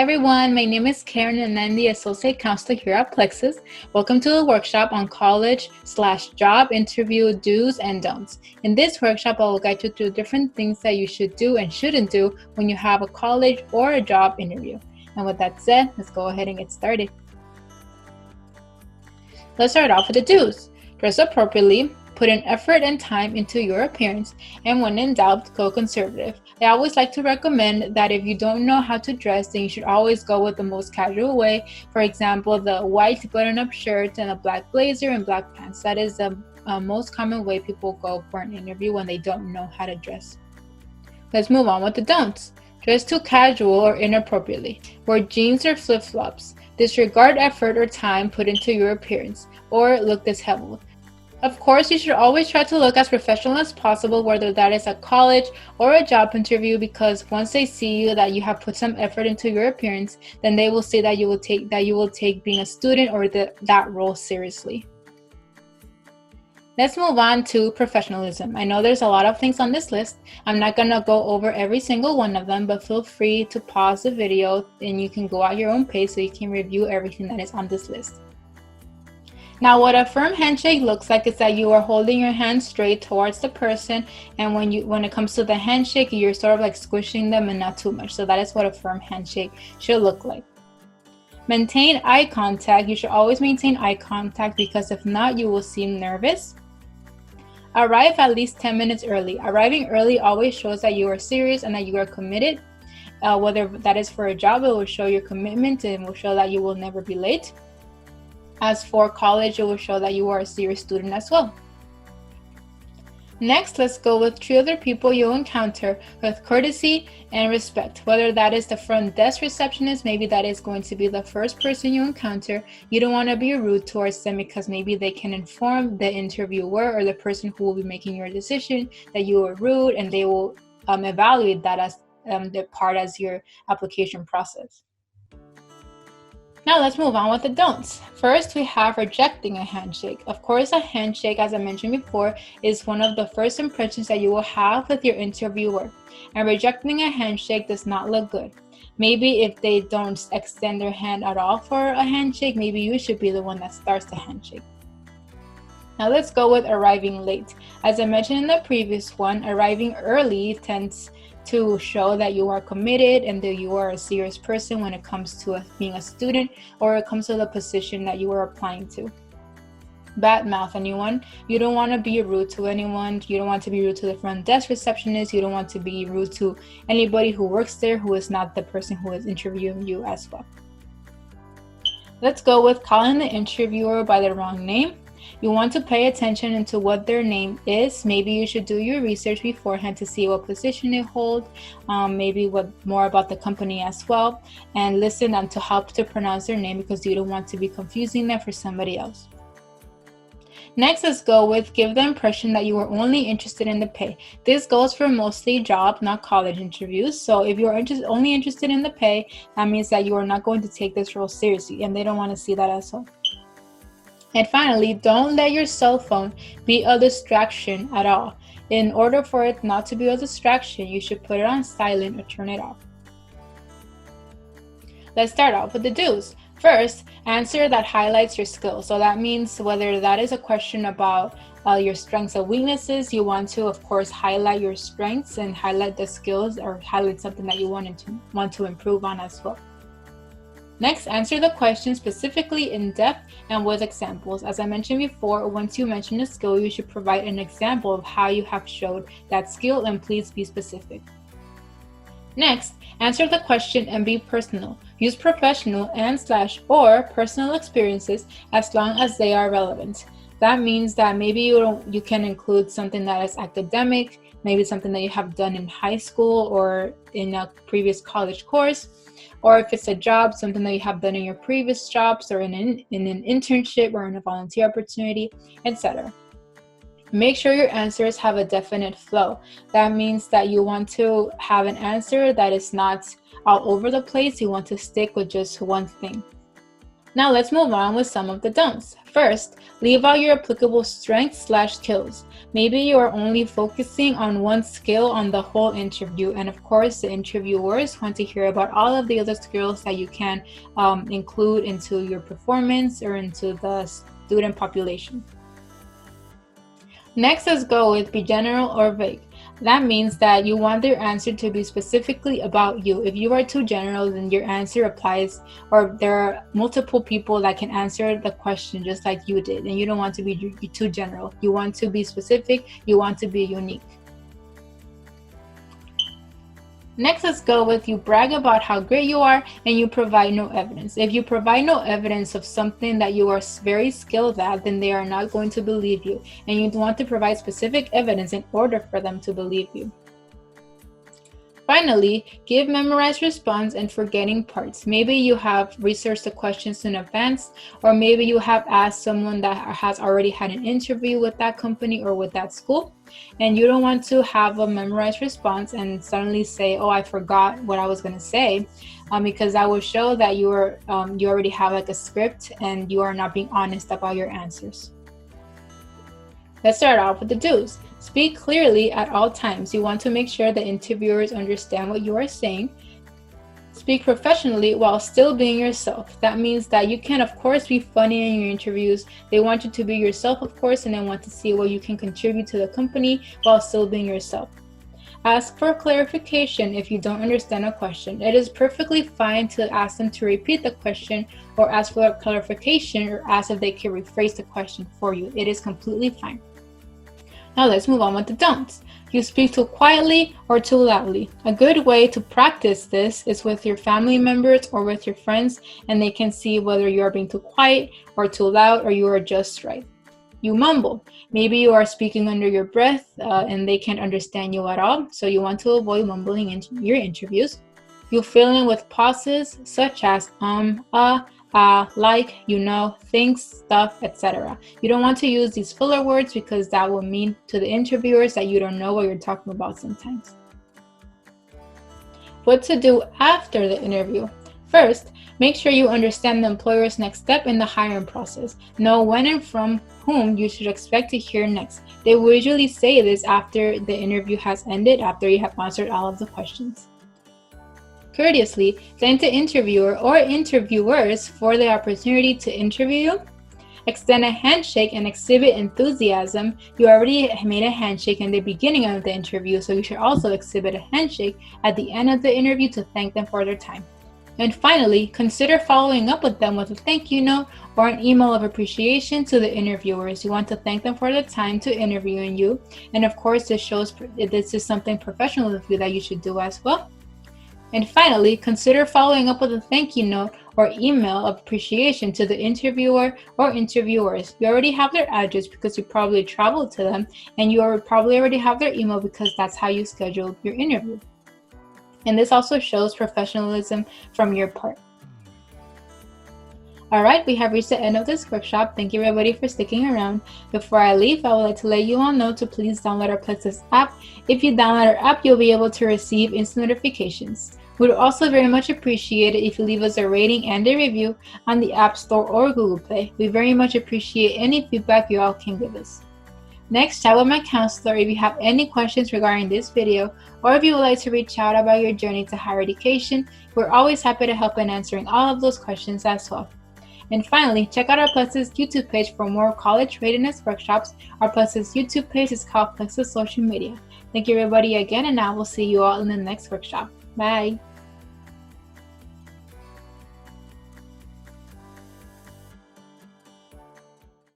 everyone, my name is Karen and I'm the Associate Counselor here at Plexus. Welcome to the workshop on college/job interview do's and don'ts. In this workshop, I will guide you through different things that you should do and shouldn't do when you have a college or a job interview. And with that said, let's go ahead and get started. Let's start off with the do's. Dress appropriately. Put in effort and time into your appearance, and when in doubt, go conservative. I always like to recommend that if you don't know how to dress, then you should always go with the most casual way. For example, the white button-up shirt and a black blazer and black pants. That is the most common way people go for an interview when they don't know how to dress. Let's move on with the don'ts. Dress too casual or inappropriately. Wear jeans or flip-flops. Disregard effort or time put into your appearance, or look disheveled. Of course, you should always try to look as professional as possible, whether that is a college or a job interview, because once they see you that you have put some effort into your appearance, then they will see that you will take being a student or that role seriously. Let's move on to professionalism. I know there's a lot of things on this list. I'm not going to go over every single one of them, but feel free to pause the video and you can go at your own pace so you can review everything that is on this list. Now, what a firm handshake looks like is that you are holding your hand straight towards the person, and when it comes to the handshake, you're sort of like squishing them and not too much. So that is what a firm handshake should look like. Maintain eye contact. You should always maintain eye contact, because if not, you will seem nervous. Arrive at least 10 minutes early. Arriving early always shows that you are serious and that you are committed. Whether that is for a job, it will show your commitment and will show that you will never be late. As for college, it will show that you are a serious student as well. Next, let's go with treat other people you encounter with courtesy and respect. Whether that is the front desk receptionist, maybe that is going to be the first person you encounter. You don't want to be rude towards them, because maybe they can inform the interviewer or the person who will be making your decision that you are rude, and they will evaluate that as the part as your application process. Now let's move on with the don'ts. First, we have rejecting a handshake. Of course, a handshake, as I mentioned before, is one of the first impressions that you will have with your interviewer. And rejecting a handshake does not look good. Maybe if they don't extend their hand at all for a handshake, maybe you should be the one that starts the handshake. Now let's go with arriving late. As I mentioned in the previous one, arriving early tends to show that you are committed and that you are a serious person when it comes to being a student, or it comes to the position that you are applying to. Badmouth anyone. You don't want to be rude to anyone. You don't want to be rude to the front desk receptionist. You don't want to be rude to anybody who works there who is not the person who is interviewing you as well. Let's go with calling the interviewer by the wrong name. You want to pay attention into what their name is. Maybe you should do your research beforehand to see what position they hold, maybe what more about the company as well, and listen and to help to pronounce their name, because you don't want to be confusing them for somebody else. Next, let's go with give the impression that you are only interested in the pay. This goes for mostly job, not college interviews. So if you're only interested in the pay, that means that you are not going to take this role seriously, and they don't want to see that as well. And finally, don't let your cell phone be a distraction at all. In order for it not to be a distraction, you should put it on silent or turn it off. Let's start off with the do's. First, answer that highlights your skills. So that means whether that is a question about your strengths and weaknesses, you want to, of course, highlight your strengths and highlight the skills, or highlight something that you want to improve on as well. Next, answer the question specifically, in depth, and with examples. As I mentioned before, once you mention a skill, you should provide an example of how you have showed that skill, and please be specific. Next, answer the question and be personal. Use professional and/or personal experiences as long as they are relevant. That means that maybe you can include something that is academic, maybe something that you have done in high school or in a previous college course, or if it's a job, something that you have done in your previous jobs, or in an internship, or in a volunteer opportunity, etc. Make sure your answers have a definite flow. That means that you want to have an answer that is not all over the place. You want to stick with just one thing. Now let's move on with some of the don'ts. First, leave out your applicable strengths/skills. Maybe you are only focusing on one skill on the whole interview, and of course the interviewers want to hear about all of the other skills that you can include into your performance or into the student population. Next, let's go with be general or vague. That means that you want your answer to be specifically about you. If you are too general, then your answer applies, or there are multiple people that can answer the question just like you did, and you don't want to be too general. You want to be specific, you want to be unique. Next, let's go with you brag about how great you are and you provide no evidence. If you provide no evidence of something that you are very skilled at, then they are not going to believe you. And you want to provide specific evidence in order for them to believe you. Finally, give memorized response and forgetting parts. Maybe you have researched the questions in advance, or maybe you have asked someone that has already had an interview with that company or with that school, and you don't want to have a memorized response and suddenly say, oh, I forgot what I was going to say, because that will show that you already have like a script and you are not being honest about your answers. Let's start off with the do's. Speak clearly at all times. You want to make sure that interviewers understand what you are saying. Speak professionally while still being yourself. That means that you can, of course, be funny in your interviews. They want you to be yourself, of course, and they want to see what you can contribute to the company while still being yourself. Ask for clarification if you don't understand a question. It is perfectly fine to ask them to repeat the question or ask for clarification or ask if they can rephrase the question for you. It is completely fine. Now let's move on with the don'ts. You speak too quietly or too loudly. A good way to practice this is with your family members or with your friends, and they can see whether you are being too quiet or too loud or you are just right. You mumble. Maybe you are speaking under your breath and they can't understand you at all, so you want to avoid mumbling in your interviews. You fill in with pauses such as like, you know, things, stuff, etc. You don't want to use these filler words because that will mean to the interviewers that you don't know what you're talking about sometimes. What to do after the interview. First, make sure you understand the employer's next step in the hiring process. Know when and from whom you should expect to hear next. They will usually say this after the interview has ended, after you have answered all of the questions. Courteously, thank the interviewer or interviewers for the opportunity to interview you. Extend a handshake and exhibit enthusiasm. You already made a handshake in the beginning of the interview, so you should also exhibit a handshake at the end of the interview to thank them for their time. And finally, consider following up with them with a thank you note or an email of appreciation to the interviewers. You want to thank them for the time to interviewing you. And of course, this is something professional of you that you should do as well. And finally, consider following up with a thank you note or email of appreciation to the interviewer or interviewers. You already have their address because you probably traveled to them, and you probably already have their email because that's how you scheduled your interview. And this also shows professionalism from your part. All right, we have reached the end of this workshop. Thank you everybody for sticking around. Before I leave, I would like to let you all know to please download our Plexus app. If you download our app, you'll be able to receive instant notifications. We would also very much appreciate it if you leave us a rating and a review on the App Store or Google Play. We very much appreciate any feedback you all can give us. Next, chat with my counselor if you have any questions regarding this video, or if you would like to reach out about your journey to higher education. We're always happy to help in answering all of those questions as well. And finally, check out our Plexus YouTube page for more college readiness workshops. Our Plexus YouTube page is called Plexus Social Media. Thank you everybody again, and I will see you all in the next workshop. Bye.